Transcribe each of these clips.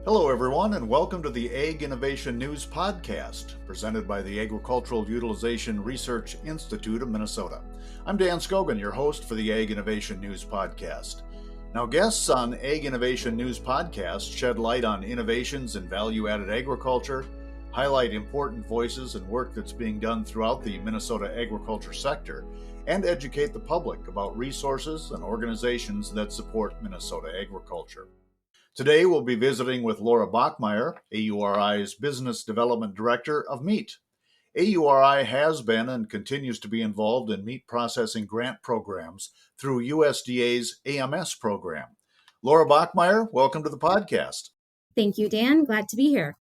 Hello, everyone, and welcome to the Ag Innovation News Podcast, presented by the Agricultural Utilization Research Institute of Minnesota. I'm Dan Scogan, your host for the Ag Innovation News Podcast. Now, guests on Ag Innovation News Podcast shed light on innovations in value-added agriculture, highlight important voices and work that's being done throughout the Minnesota agriculture sector, and educate the public about resources and organizations that support Minnesota agriculture. Today, we'll be visiting with Laura Bachmeier, AURI's Business Development Director of Meat. AURI has been and continues to be involved in meat processing grant programs through USDA's AMS program. Laura Bachmeier, welcome to the podcast. Thank you, Dan. Glad to be here.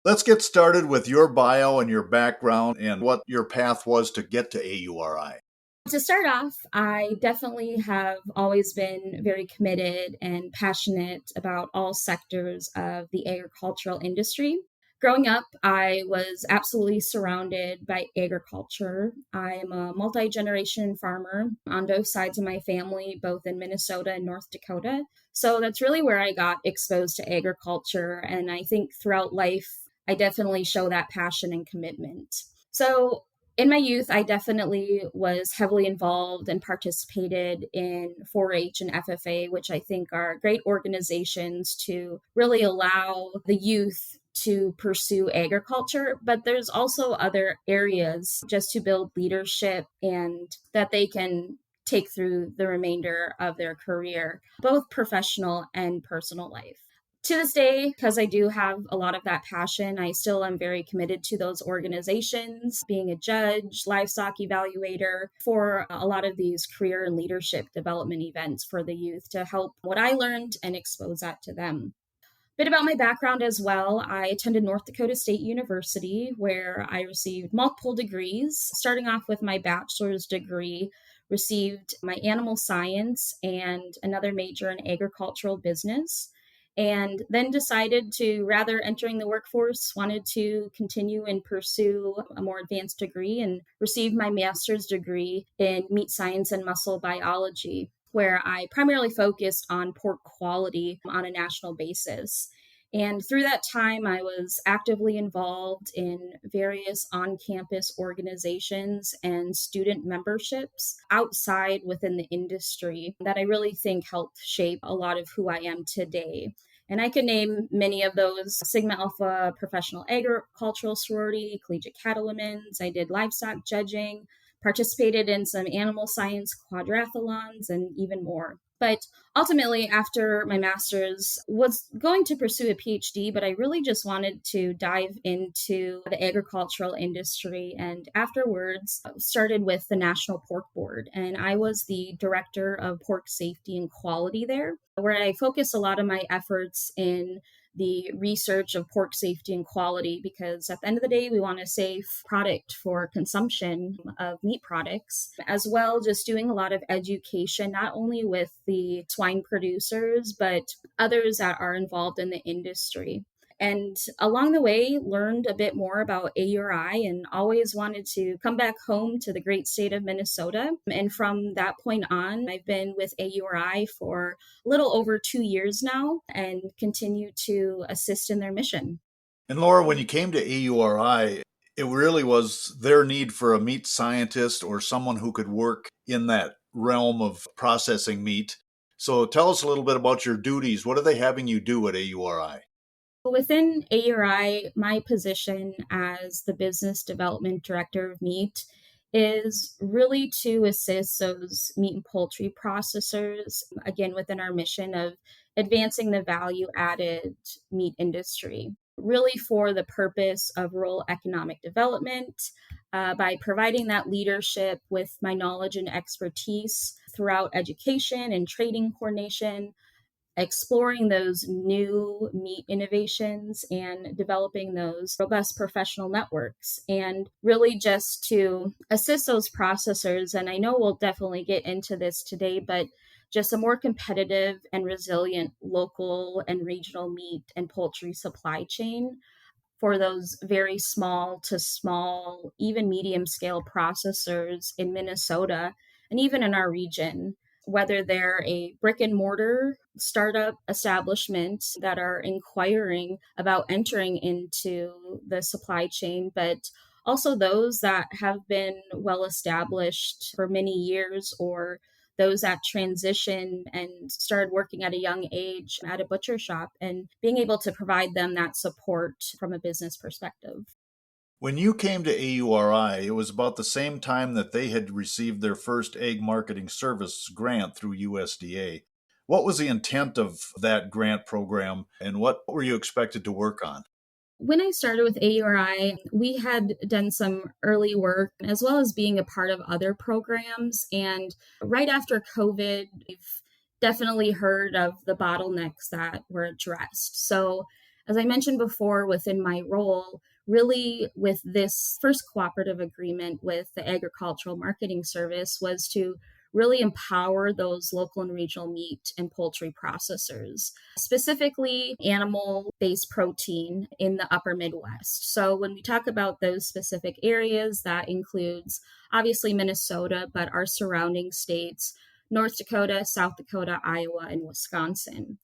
Let's get started with your bio and your background and what your path was to get to AURI. To start off, I definitely have always been very committed and passionate about all sectors of the agricultural industry. Growing up, I was absolutely surrounded by agriculture. I'm a multi-generation farmer on both sides of my family, both in Minnesota and North Dakota. So that's really where I got exposed to agriculture. And I think throughout life, I definitely show that passion and commitment. So in my youth, I definitely was heavily involved and participated in 4-H and FFA, which I think are great organizations to really allow the youth to pursue agriculture. But there's also other areas just to build leadership and that they can take through the remainder of their career, both professional and personal life. To this day, because I do have a lot of that passion, I still am very committed to those organizations, being a judge, livestock evaluator for a lot of these career and leadership development events for the youth to help what I learned and expose that to them. A bit about my background as well. I attended North Dakota State University, where I received multiple degrees, starting off with my bachelor's degree, received my animal science and another major in agricultural business. And then decided to, rather entering the workforce, wanted to continue and pursue a more advanced degree and received my master's degree in meat science and muscle biology, where I primarily focused on pork quality on a national basis. And through that time, I was actively involved in various on-campus organizations and student memberships outside within the industry that I really think helped shape a lot of who I am today. And I could name many of those: Sigma Alpha Professional Agricultural Sorority, Collegiate Cattlewomen's. I did livestock judging, participated in some animal science quadrathlons, and even more. But ultimately, after my master's, was going to pursue a PhD, but I really just wanted to dive into the agricultural industry. And afterwards, started with the National Pork Board. And I was the director of pork safety and quality there, where I focused a lot of my efforts in the research of pork safety and quality, because at the end of the day, we want a safe product for consumption of meat products, as well just doing a lot of education, not only with the swine producers, but others that are involved in the industry. And along the way, learned a bit more about AURI and always wanted to come back home to the great state of Minnesota. And from that point on, I've been with AURI for a little over 2 years now and continue to assist in their mission. And Laura, when you came to AURI, it really was their need for a meat scientist or someone who could work in that realm of processing meat. So tell us a little bit about your duties. What are they having you do at AURI? Within AURI, my position as the Business Development Director of Meat is really to assist those meat and poultry processors, again, within our mission of advancing the value-added meat industry, really for the purpose of rural economic development, by providing that leadership with my knowledge and expertise throughout education and training coordination, exploring those new meat innovations and developing those robust professional networks, and really just to assist those processors. And I know we'll definitely get into this today, but just a more competitive and resilient local and regional meat and poultry supply chain for those very small to small, even medium scale processors in Minnesota, and even in our region, whether they're a brick and mortar startup establishment that are inquiring about entering into the supply chain, but also those that have been well established for many years, or those that transition and started working at a young age at a butcher shop, and being able to provide them that support from a business perspective. When you came to AURI, it was about the same time that they had received their first egg marketing service grant through USDA. What was the intent of that grant program, and what were you expected to work on? When I started with AURI, we had done some early work as well as being a part of other programs. And right after COVID, we've definitely heard of the bottlenecks that were addressed. So, as I mentioned before, within my role, really with this first cooperative agreement with the Agricultural Marketing Service was to really empower those local and regional meat and poultry processors, specifically animal based protein in the upper Midwest. So, when we talk about those specific areas, that includes obviously Minnesota, but our surrounding states, North Dakota, South Dakota, Iowa, and Wisconsin.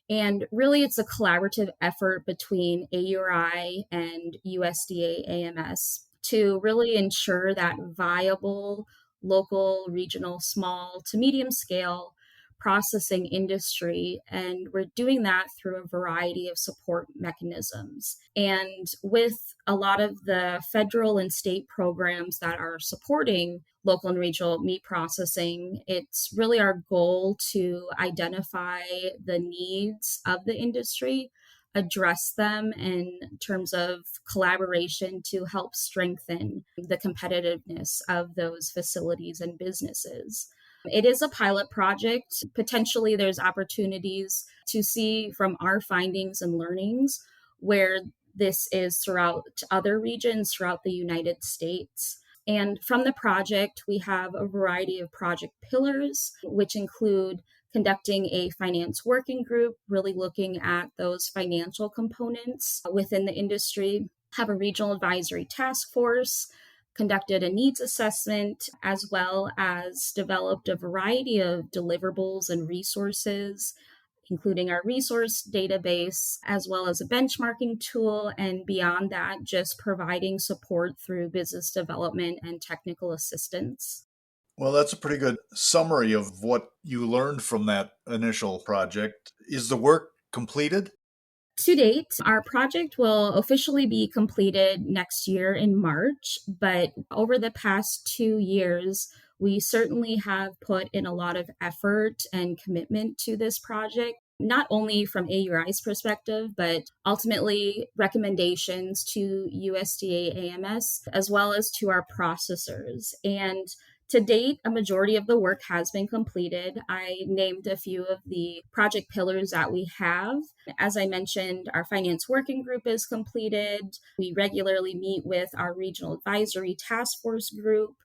And really, it's a collaborative effort between AURI and USDA AMS to really ensure that viable local, regional, small to medium scale processing industry. And we're doing that through a variety of support mechanisms. And with a lot of the federal and state programs that are supporting local and regional meat processing, it's really our goal to identify the needs of the industry, address them in terms of collaboration to help strengthen the competitiveness of those facilities and businesses. It is a pilot project. Potentially, there's opportunities to see from our findings and learnings where this is throughout other regions throughout the United States. And from the project, we have a variety of project pillars, which include conducting a finance working group, really looking at those financial components within the industry, have a regional advisory task force, conducted a needs assessment, as well as developed a variety of deliverables and resources, including our resource database, as well as a benchmarking tool. And beyond that, just providing support through business development and technical assistance. Well, that's a pretty good summary of what you learned from that initial project. Is the work completed? To date, our project will officially be completed next year in March, but over the past 2 years, we certainly have put in a lot of effort and commitment to this project, not only from AURI's perspective, but ultimately recommendations to USDA AMS, as well as to our processors. And to date, a majority of the work has been completed. I named a few of the project pillars that we have. As I mentioned, our finance working group is completed. We regularly meet with our regional advisory task force group,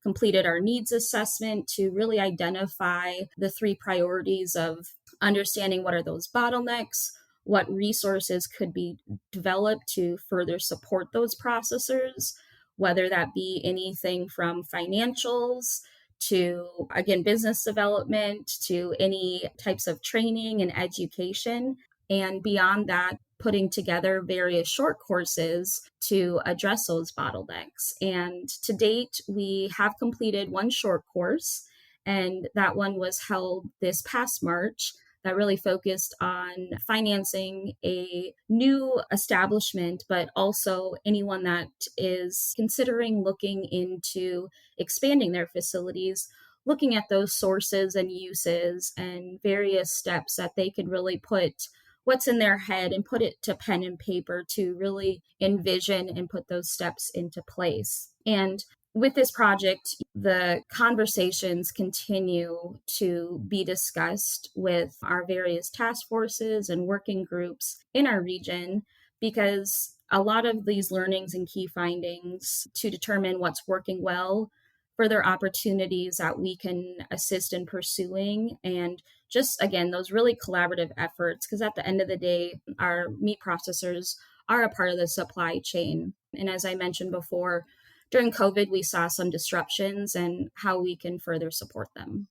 completed our needs assessment to really identify the three priorities of understanding what are those bottlenecks, what resources could be developed to further support those processors, whether that be anything from financials to, again, business development to any types of training and education. And beyond that, putting together various short courses to address those bottlenecks. And to date, we have completed one short course, and that one was held this past March, that really focused on financing a new establishment, but also anyone that is considering looking into expanding their facilities, looking at those sources and uses and various steps that they could really put what's in their head and put it to pen and paper to really envision and put those steps into place. And with this project, the conversations continue to be discussed with our various task forces and working groups in our region, because a lot of these learnings and key findings to determine what's working well, further opportunities that we can assist in pursuing, and just again, those really collaborative efforts, because at the end of the day, our meat processors are a part of the supply chain. And as I mentioned before, During COVID, we saw some disruptions and how we can further support them.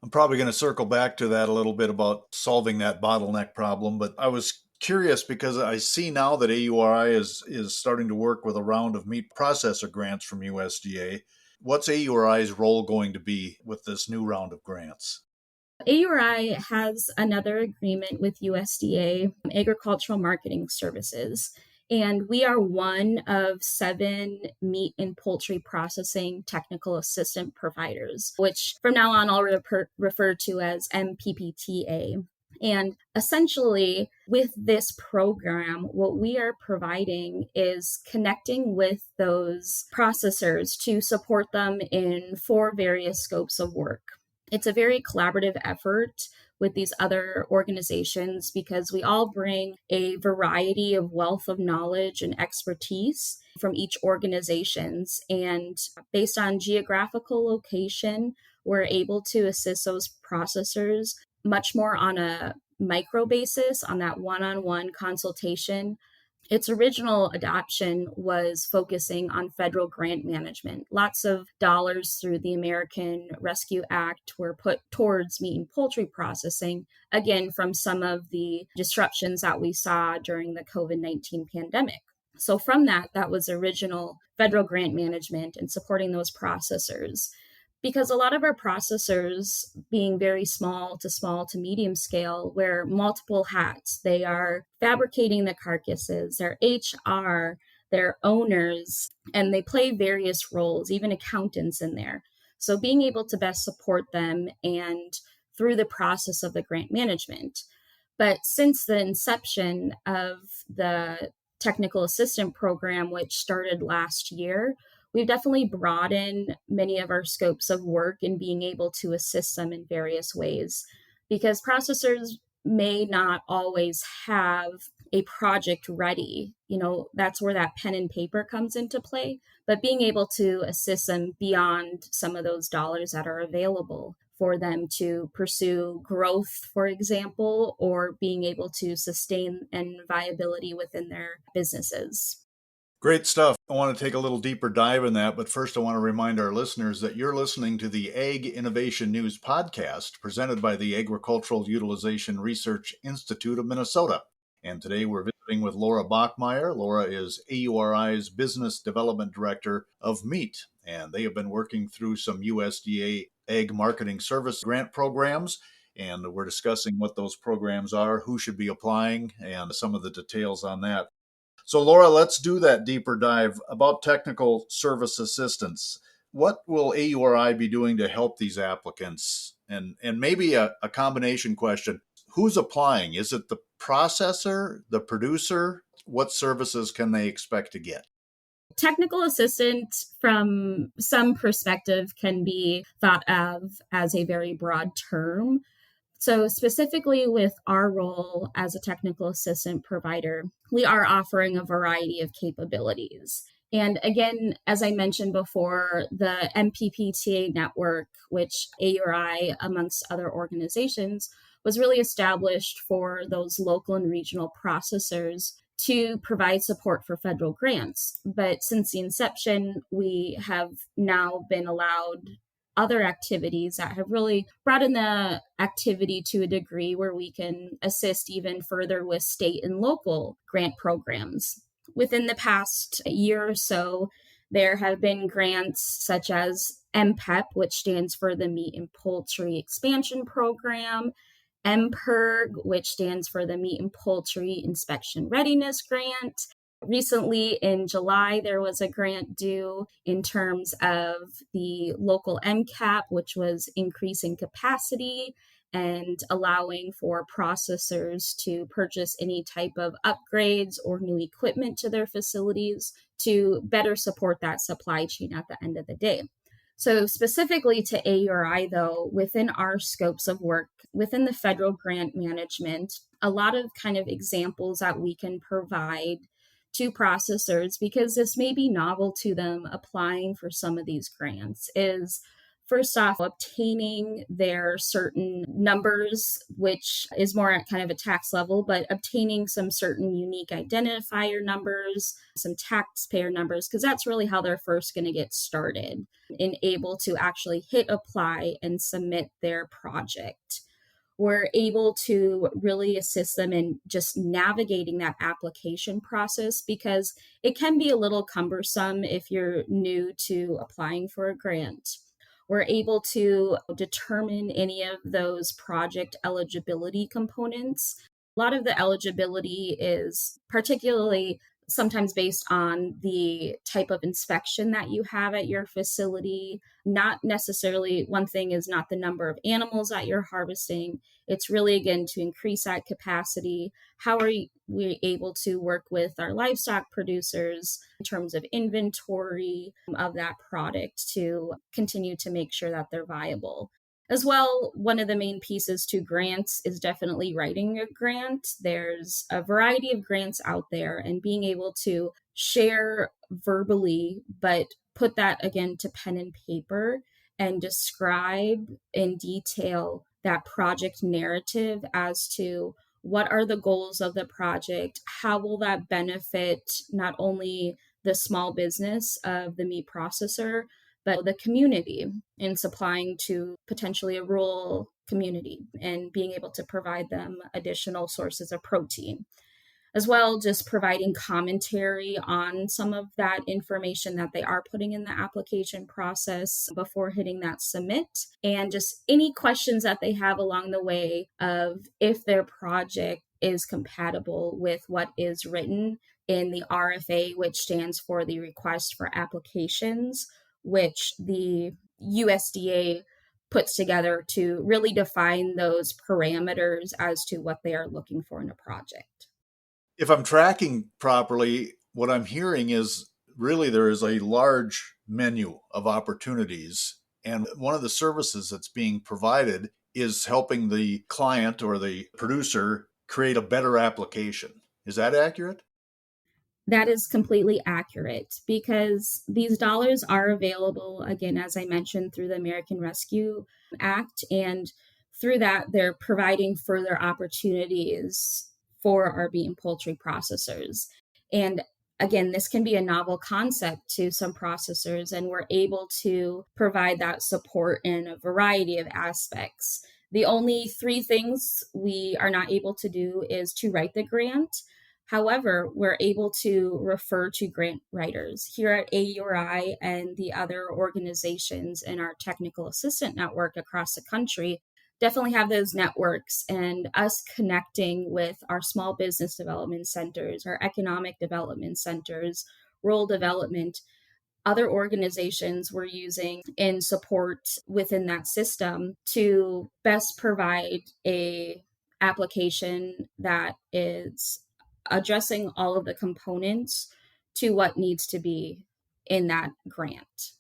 I'm probably going to circle back to that a little bit about solving that bottleneck problem, but I was curious because I see now that AURI is starting to work with a round of meat processor grants from USDA. What's AURI's role going to be with this new round of grants? AURI has another agreement with USDA, Agricultural Marketing Services, and we are one of 7 meat and poultry processing technical assistant providers, which from now on I'll refer to as MPPTA. And essentially, with this program, what we are providing is connecting with those processors to support them in 4 various scopes of work. It's a very collaborative effort with these other organizations because we all bring a variety of wealth of knowledge and expertise from each organizations. And based on geographical location, we're able to assist those processors much more on a micro basis, on that one-on-one consultation. Its original adoption was focusing on federal grant management. Lots of dollars through the American Rescue Act were put towards meat and poultry processing, again, from some of the disruptions that we saw during the COVID-19 pandemic. So from that was original federal grant management and supporting those processors. Because a lot of our processors, being very small to medium scale, wear multiple hats. They are fabricating the carcasses, they're HR, they're owners, and they play various roles, even accountants in there. So being able to best support them and through the process of the grant management. But since the inception of the technical assistant program, which started last year, we've definitely broadened many of our scopes of work in being able to assist them in various ways because processors may not always have a project ready. That's where that pen and paper comes into play, but being able to assist them beyond some of those dollars that are available for them to pursue growth, for example, or being able to sustain and viability within their businesses. Great stuff. I want to take a little deeper dive in that, but first I want to remind our listeners that you're listening to the Ag Innovation News podcast presented by the Agricultural Utilization Research Institute of Minnesota. And today we're visiting with Laura Bachmeier. Laura is AURI's Business Development Director of Meat, and they have been working through some USDA Ag Marketing Service grant programs. And we're discussing what those programs are, who should be applying, and some of the details on that. So, Laura, let's do that deeper dive about technical service assistance. What will AURI be doing to help these applicants? And maybe a combination question. Who's applying? Is it the processor, the producer? What services can they expect to get? Technical assistant, from some perspective, can be thought of as a very broad term. So specifically with our role as a technical assistant provider, we are offering a variety of capabilities. And again, as I mentioned before, the MPPTA network, which AURI, amongst other organizations, was really established for those local and regional processors to provide support for federal grants. But since the inception, we have now been allowed other activities that have really brought in the activity to a degree where we can assist even further with state and local grant programs. Within the past year or so, there have been grants such as MPEP, which stands for the Meat and Poultry Expansion Program, MPERG, which stands for the Meat and Poultry Inspection Readiness Grant. Recently, in July, there was a grant due in terms of the local MCAP, which was increasing capacity and allowing for processors to purchase any type of upgrades or new equipment to their facilities to better support that supply chain at the end of the day. So specifically to AURI, though, within our scopes of work, within the federal grant management, a lot of kind of examples that we can provide to processors, because this may be novel to them applying for some of these grants, is First off, obtaining their certain numbers, which is more at kind of a tax level, but obtaining some certain unique identifier numbers, some taxpayer numbers, because that's really how they're first going to get started and able to actually hit apply and submit their project. We're able to really assist them in just navigating that application process because it can be a little cumbersome if you're new to applying for a grant. We're able to determine any of those project eligibility components. A lot of the eligibility is particularly sometimes based on the type of inspection that you have at your facility. Not necessarily, one thing is not the number of animals that you're harvesting. It's really, again, to increase that capacity. How are we able to work with our livestock producers in terms of inventory of that product to continue to make sure that they're viable? As well, one of the main pieces to grants is definitely writing a grant. There's a variety of grants out there, and being able to share verbally, but put that again to pen and paper and describe in detail that project narrative as to what are the goals of the project, how will that benefit not only the small business of the meat processor, but the community in supplying to potentially a rural community and being able to provide them additional sources of protein. As well, just providing commentary on some of that information that they are putting in the application process before hitting that submit, and just any questions that they have along the way of if their project is compatible with what is written in the RFA, which stands for the Request for Applications, which the USDA puts together to really define those parameters as to what they are looking for in a project. If I'm tracking properly, what I'm hearing is really there is a large menu of opportunities. And one of the services that's being provided is helping the client or the producer create a better application. Is that accurate? That is completely accurate because these dollars are available, again, as I mentioned, through the American Rescue Act. And through that, they're providing further opportunities for our beef and poultry processors. And again, this can be a novel concept to some processors, and we're able to provide that support in a variety of aspects. The only three things we are not able to do is to write the grant. However, we're able to refer to grant writers here at AURI and the other organizations in our technical assistant network across the country. Definitely have those networks, and us connecting with our small business development centers, our economic development centers, rural development, other organizations we're using in support within that system to best provide a application that is addressing all of the components to what needs to be in that grant.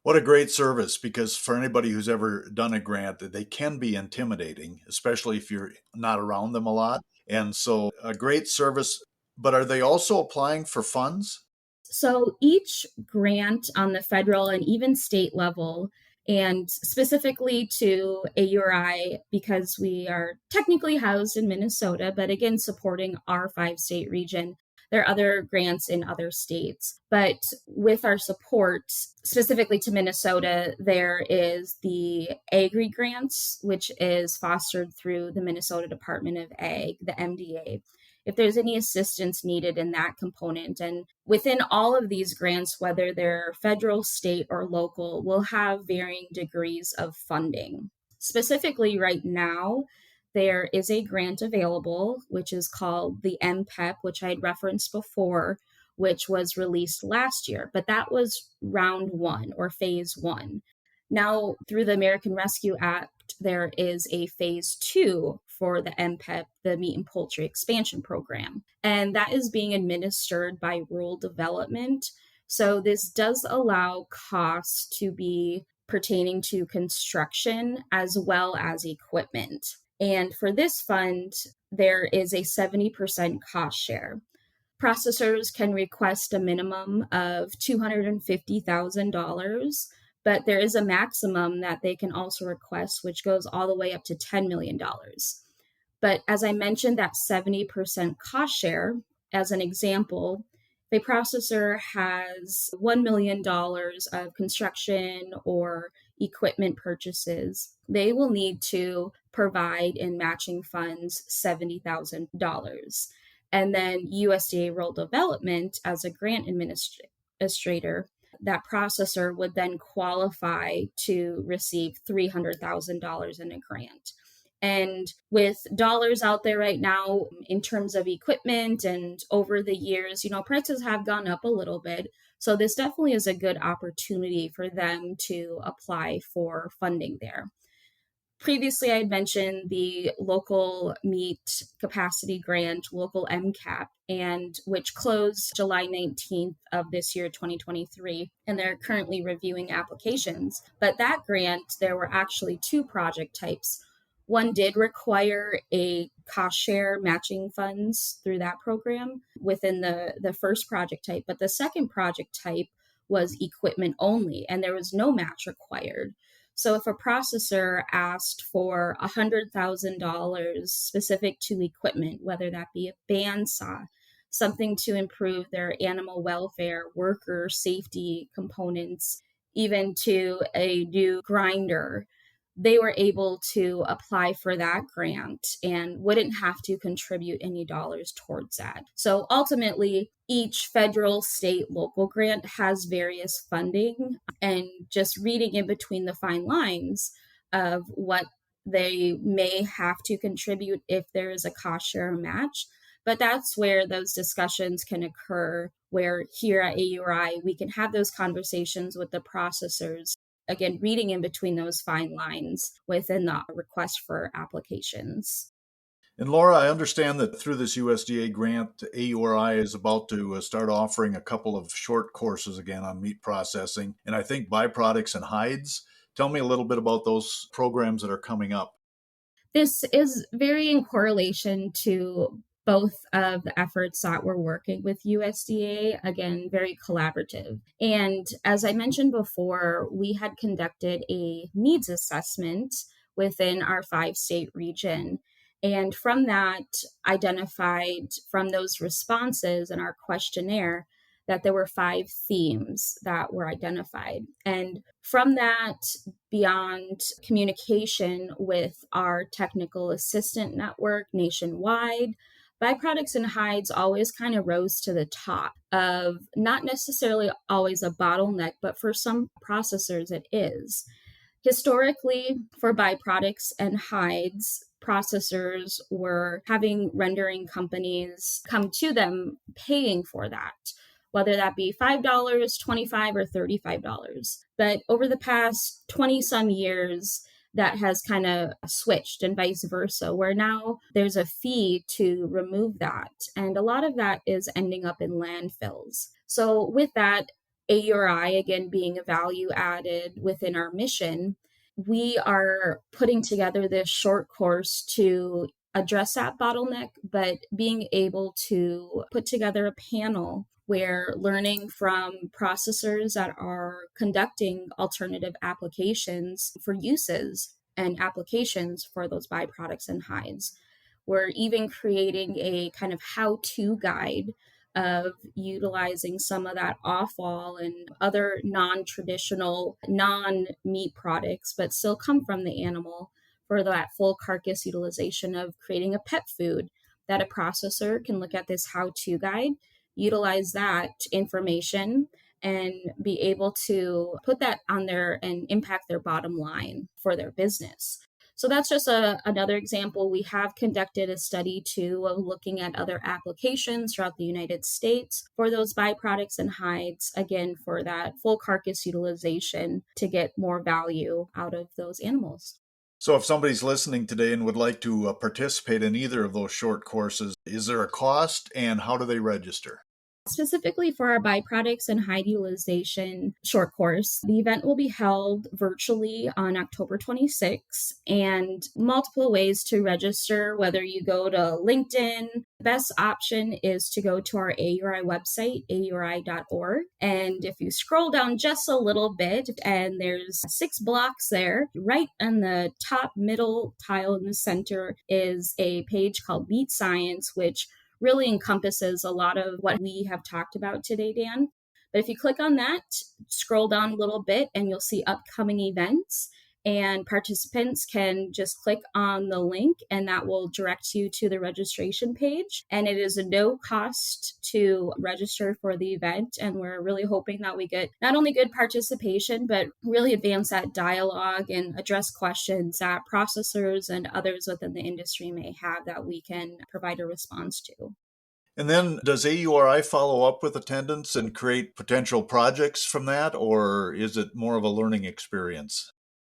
What a great service, because for anybody who's ever done a grant, they can be intimidating, especially if you're not around them a lot. And so a great service, but are they also applying for funds? So each grant on the federal and even state level, and specifically to AURI, because we are technically housed in Minnesota, but again, supporting our 5-state region. There are other grants in other states. But with our support, specifically to Minnesota, there is the AURI grants, which is fostered through the Minnesota Department of Ag, the MDA. If there's any assistance needed in that component. And within all of these grants, whether they're federal, state, or local, will have varying degrees of funding. Specifically, right now, there is a grant available, which is called the MPEP, which I had referenced before, which was released last year, but that was round one or phase one. Now, through the American Rescue Act, there is a phase two for the MPEP, the Meat and Poultry Expansion Program, and that is being administered by Rural Development. So this does allow costs to be pertaining to construction as well as equipment. And for this fund, there is a 70% cost share. Processors can request a minimum of $250,000, but there is a maximum that they can also request, which goes all the way up to $10 million. But as I mentioned, that 70% cost share, as an example, if a processor has $1 million of construction or equipment purchases, they will need to provide in matching funds $70,000. And then USDA Rural Development, as a grant administrator, that processor would then qualify to receive $300,000 in a grant. And with dollars out there right now in terms of equipment and over the years, prices have gone up a little bit. So this definitely is a good opportunity for them to apply for funding there. Previously, I had mentioned the local meat capacity grant, local MCAP, and which closed July 19th of this year, 2023, and they're currently reviewing applications. But that grant, there were actually two project types. One did require a cost share matching funds through that program within the first project type, but the second project type was equipment only, and there was no match required. So if a processor asked for $100,000 specific to equipment, whether that be a bandsaw, something to improve their animal welfare, worker safety components, even to a new grinder, they were able to apply for that grant and wouldn't have to contribute any dollars towards that. So ultimately, each federal, state, local grant has various funding, and just reading in between the fine lines of what they may have to contribute if there is a cost share match. But that's where those discussions can occur, where here at AURI, we can have those conversations with the processors, again, reading in between those fine lines within the request for applications. And Laura, I understand that through this USDA grant, AURI is about to start offering a couple of short courses again on meat processing, and I think byproducts and hides. Tell me a little bit about those programs that are coming up. This is very in correlation to both of the efforts that we're working with USDA, again, very collaborative. And as I mentioned before, we had conducted a needs assessment within our 5-state region. And from that, identified from those responses in our questionnaire that there were 5 themes that were identified. And from that, beyond communication with our technical assistant network nationwide, byproducts and hides always kind of rose to the top of not necessarily always a bottleneck, but for some processors it is. Historically, for byproducts and hides, processors were having rendering companies come to them paying for that, whether that be $5, $25, or $35. But over the past 20 some years, that has kind of switched and vice versa, where now there's a fee to remove that. And a lot of that is ending up in landfills. So with that, AURI, again, being a value added within our mission, we are putting together this short course to address that bottleneck, but being able to put together a panel where learning from processors that are conducting alternative applications for uses and applications for those byproducts and hides. We're even creating a kind of how-to guide of utilizing some of that offal and other non-traditional, non-meat products, but still come from the animal, for that full carcass utilization of creating a pet food that a processor can look at this how-to guide, utilize that information, and be able to put that on there and impact their bottom line for their business. So that's just another example. We have conducted a study too of looking at other applications throughout the United States for those byproducts and hides, again, for that full carcass utilization to get more value out of those animals. So if somebody's listening today and would like to participate in either of those short courses, is there a cost and how do they register? Specifically for our byproducts and high utilization short course, the event will be held virtually on October 26th, and multiple ways to register, whether you go to LinkedIn. The best option is to go to our AURI website, AURI.org. And if you scroll down just a little bit, and there's 6 blocks there, right on the top middle tile in the center is a page called Meet Science, which really encompasses a lot of what we have talked about today, Dan. But if you click on that, scroll down a little bit, and you'll see upcoming events. And participants can just click on the link, and that will direct you to the registration page. And it is a no cost to register for the event. And we're really hoping that we get not only good participation, but really advance that dialogue and address questions that processors and others within the industry may have that we can provide a response to. And then does AURI follow up with attendance and create potential projects from that, or is it more of a learning experience?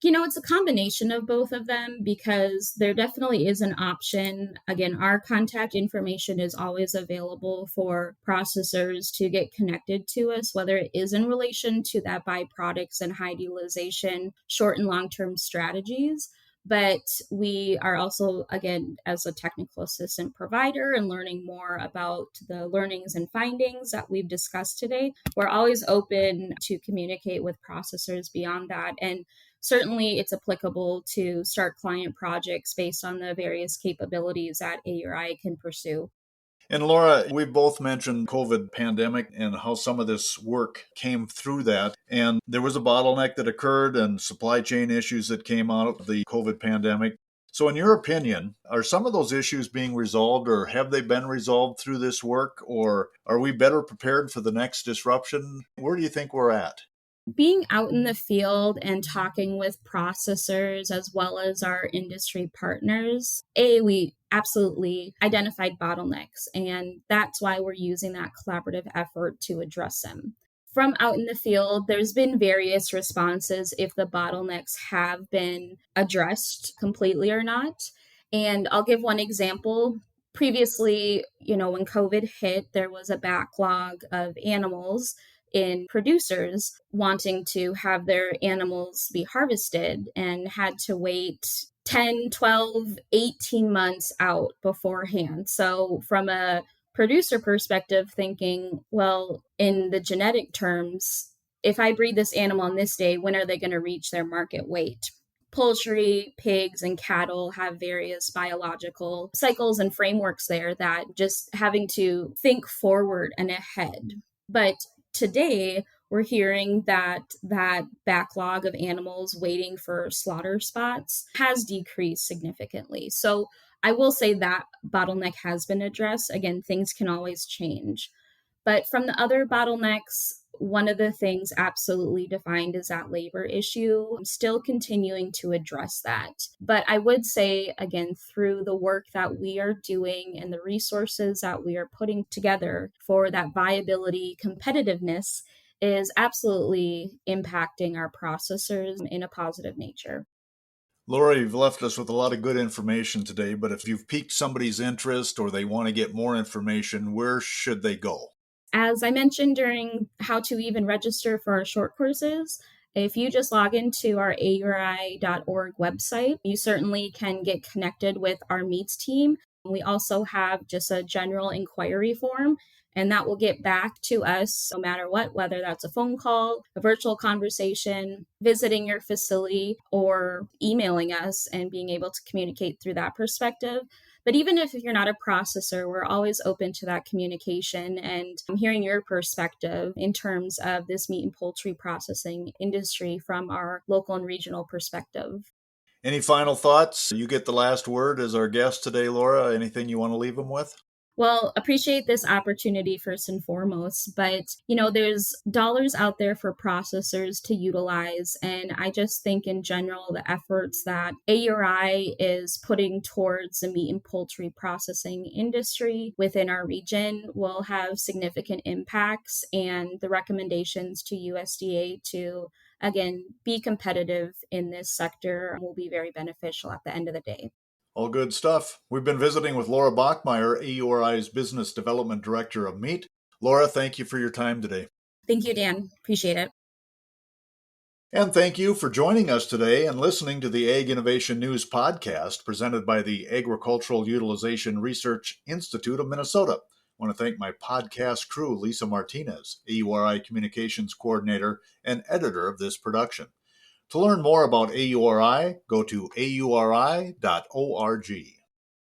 It's a combination of both of them because there definitely is an option. Again, our contact information is always available for processors to get connected to us, whether it is in relation to that byproducts and high utilization, short and long-term strategies. But we are also, again, as a technical assistant provider and learning more about the learnings and findings that we've discussed today, we're always open to communicate with processors beyond that. And certainly it's applicable to start client projects based on the various capabilities that AURI can pursue. And Laura, we both mentioned COVID pandemic and how some of this work came through that. And there was a bottleneck that occurred and supply chain issues that came out of the COVID pandemic. So in your opinion, are some of those issues being resolved, or have they been resolved through this work, or are we better prepared for the next disruption? Where do you think we're at? Being out in the field and talking with processors as well as our industry partners, we absolutely identified bottlenecks, and that's why we're using that collaborative effort to address them. From out in the field, there's been various responses if the bottlenecks have been addressed completely or not. And I'll give one example. Previously, when COVID hit, there was a backlog of animals in producers wanting to have their animals be harvested and had to wait 10, 12, 18 months out beforehand. So from a producer perspective, thinking, well, in the genetic terms, if I breed this animal on this day, when are they going to reach their market weight? Poultry, pigs, and cattle have various biological cycles and frameworks there that just having to think forward and ahead. But today, we're hearing that backlog of animals waiting for slaughter spots has decreased significantly. So I will say that bottleneck has been addressed. Again, things can always change. But from the other bottlenecks, one of the things absolutely defined is that labor issue. I'm still continuing to address that. But I would say, again, through the work that we are doing and the resources that we are putting together for that viability, competitiveness is absolutely impacting our processors in a positive nature. Laura, you've left us with a lot of good information today, but if you've piqued somebody's interest or they want to get more information, where should they go? As I mentioned during how to even register for our short courses, if you just log into our AURI.org website, you certainly can get connected with our meets team. We also have just a general inquiry form, and that will get back to us no matter what, whether that's a phone call, a virtual conversation, visiting your facility, or emailing us and being able to communicate through that perspective. But even if you're not a processor, we're always open to that communication and hearing your perspective in terms of this meat and poultry processing industry from our local and regional perspective. Any final thoughts? You get the last word as our guest today, Laura. Anything you want to leave them with? Well, appreciate this opportunity first and foremost, but there's dollars out there for processors to utilize. And I just think in general, the efforts that AURI is putting towards the meat and poultry processing industry within our region will have significant impacts, and the recommendations to USDA to, again, be competitive in this sector will be very beneficial at the end of the day. All good stuff. We've been visiting with Laura Bachmeier, AURI's Business Development Director of Meat. Laura, thank you for your time today. Thank you, Dan. Appreciate it. And thank you for joining us today and listening to the Ag Innovation News podcast presented by the Agricultural Utilization Research Institute of Minnesota. I want to thank my podcast crew, Lisa Martinez, AURI Communications Coordinator and editor of this production. To learn more about AURI, go to auri.org.